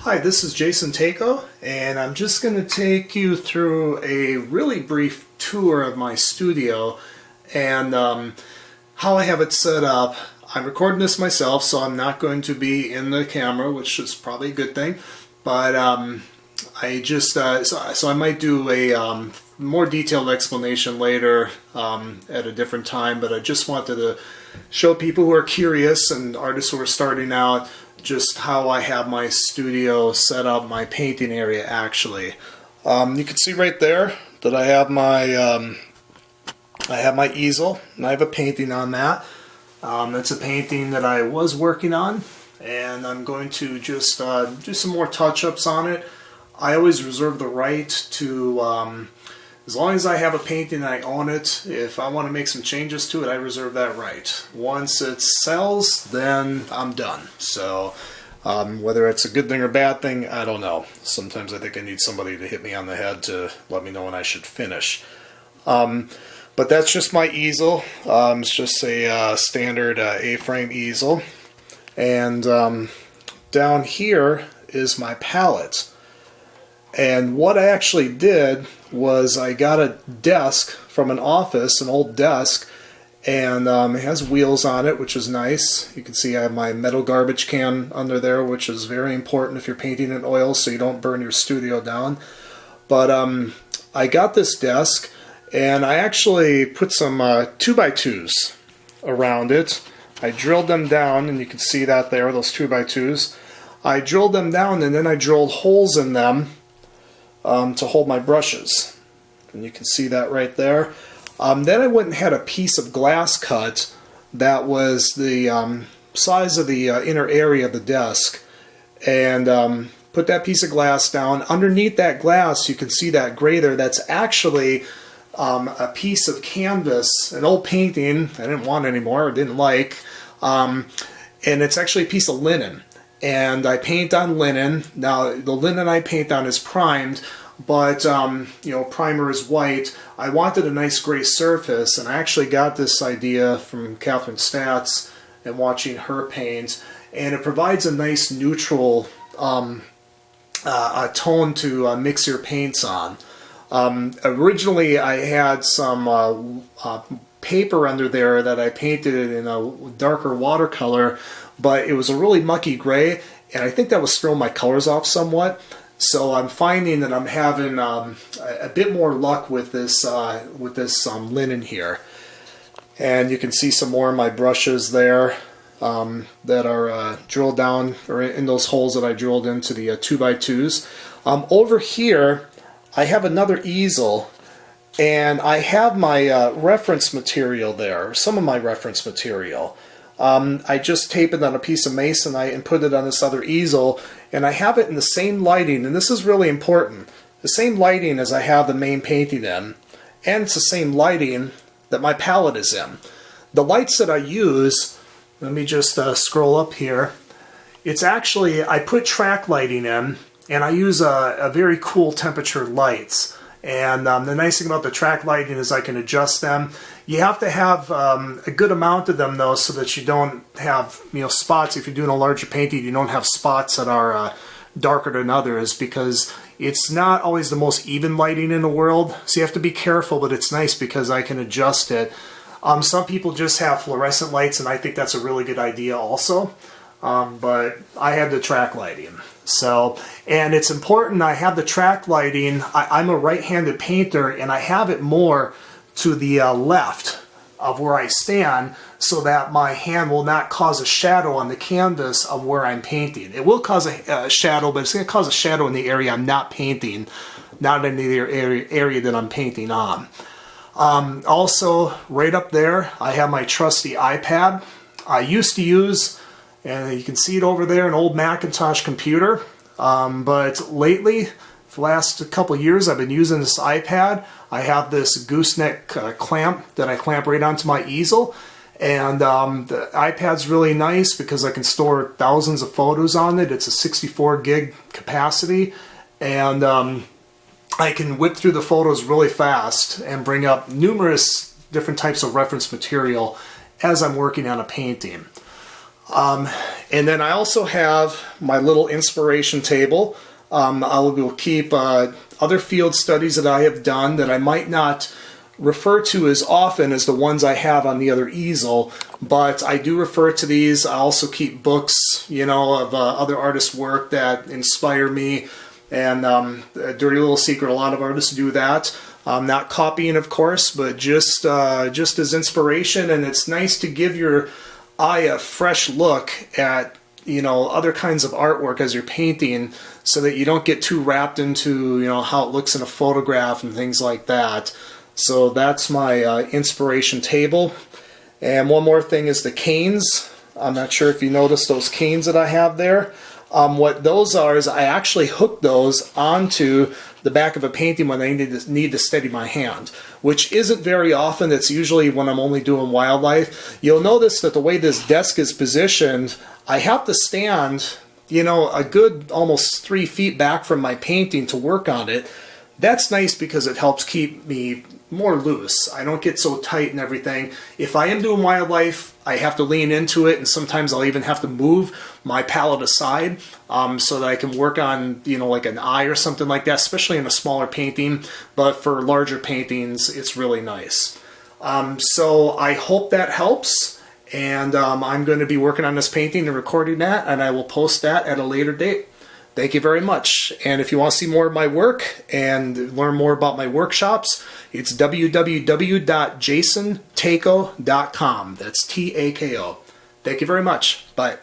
Hi, this is Jason Tako, and I'm just going to take you through a really brief tour of my studio and how I have it set up. I'm recording this myself, so I'm not going to be in the camera, which is probably a good thing, but so I might do a more detailed explanation later at a different time, but I just wanted to show people who are curious and artists who are starting out just how I have my studio set up, my painting area actually. You can see right there that I have my easel, and I have a painting on that. It's a painting that I was working on, and I'm going to just do some more touch-ups on it. I always reserve the right to, as long as I have a painting and I own it, if I want to make some changes to it, I reserve that right. Once it sells, then I'm done. So whether it's a good thing or bad thing, I don't know. Sometimes I think I need somebody to hit me on the head to let me know when I should finish. But that's just my easel. It's just a standard A-frame easel. And down here is my palette. And what I actually did was I got a desk from an office, an old desk, and it has wheels on it, which is nice. You can see I have my metal garbage can under there, which is very important if you're painting in oil so you don't burn your studio down. But I got this desk, and I actually put some 2x2s around it. I drilled them down, and you can see that there, those 2x2s. I drilled them down, and then I drilled holes in them to hold my brushes, and you can see that right there. Then I went and had a piece of glass cut that was the size of the inner area of the desk, and put that piece of glass down. Underneath that glass you can see that gray there. That's actually a piece of canvas, an old painting I didn't want anymore, or didn't like, and it's actually a piece of linen. And I paint on linen. Now the linen I paint on is primed, but you know, primer is white. I wanted a nice gray surface, and I actually got this idea from Catherine Statz and watching her paint, and it provides a nice neutral a tone to mix your paints on. Originally I had some paper under there that I painted in a darker watercolor, but it was a really mucky gray, and I think that was throwing my colors off somewhat. So I'm finding that I'm having a bit more luck with this linen here. And you can see some more of my brushes there that are drilled down, or in those holes that I drilled into the 2x2s. Over here I have another easel, and I have my reference material there, some of my reference material. I just tape it on a piece of masonite and put it on this other easel, and I have it in the same lighting, and this is really important, the same lighting as I have the main painting in, and it's the same lighting that my palette is in. The lights that I use, let me just scroll up here, it's actually, I put track lighting in, and I use a very cool temperature lights. And the nice thing about the track lighting is I can adjust them. You have to have a good amount of them though, so that you don't have, you know, spots. If you're doing a larger painting, you don't have spots that are darker than others, because it's not always the most even lighting in the world. So you have to be careful, but it's nice because I can adjust it. Some people just have fluorescent lights, and I think that's a really good idea also. But I had the track lighting. So, and it's important I have the track lighting. I'm a right-handed painter, and I have it more to the left of where I stand, so that my hand will not cause a shadow on the canvas of where I'm painting. It will cause a shadow, but it's going to cause a shadow in the area I'm not painting, not in the area that I'm painting on. Also, right up there, I have my trusty iPad. I used to use, and you can see it over there, an old Macintosh computer. But lately, for the last couple of years, I've been using this iPad. I have this gooseneck clamp that I clamp right onto my easel. And the iPad's really nice because I can store thousands of photos on it. It's a 64 gig capacity. And I can whip through the photos really fast and bring up numerous different types of reference material as I'm working on a painting. And then I also have my little inspiration table. I will keep other field studies that I have done that I might not refer to as often as the ones I have on the other easel, but I do refer to these. I also keep books, you know, of other artists' work that inspire me. And a dirty little secret, a lot of artists do that. Not copying, of course, but just as inspiration. And it's nice to give your eye a fresh look at, you know, other kinds of artwork as you're painting, so that you don't get too wrapped into, you know, how it looks in a photograph and things like that. So that's my inspiration table. And one more thing is the canes. I'm not sure if you noticed those canes that I have there. What those are is I actually hook those onto the back of a painting when I need to steady my hand, which isn't very often. It's usually when I'm only doing wildlife. You'll notice that the way this desk is positioned, I have to stand, you know, a good almost 3 feet back from my painting to work on it. That's nice because it helps keep me more loose. I don't get so tight and everything. If I am doing wildlife, I have to lean into it, and sometimes I'll even have to move my palette aside so that I can work on, you know, like an eye or something like that, especially in a smaller painting. But for larger paintings, it's really nice. So I hope that helps, and I'm going to be working on this painting and recording that, and I will post that at a later date. Thank you very much. And if you want to see more of my work and learn more about my workshops, it's www.jasontako.com. That's Tako. Thank you very much. Bye.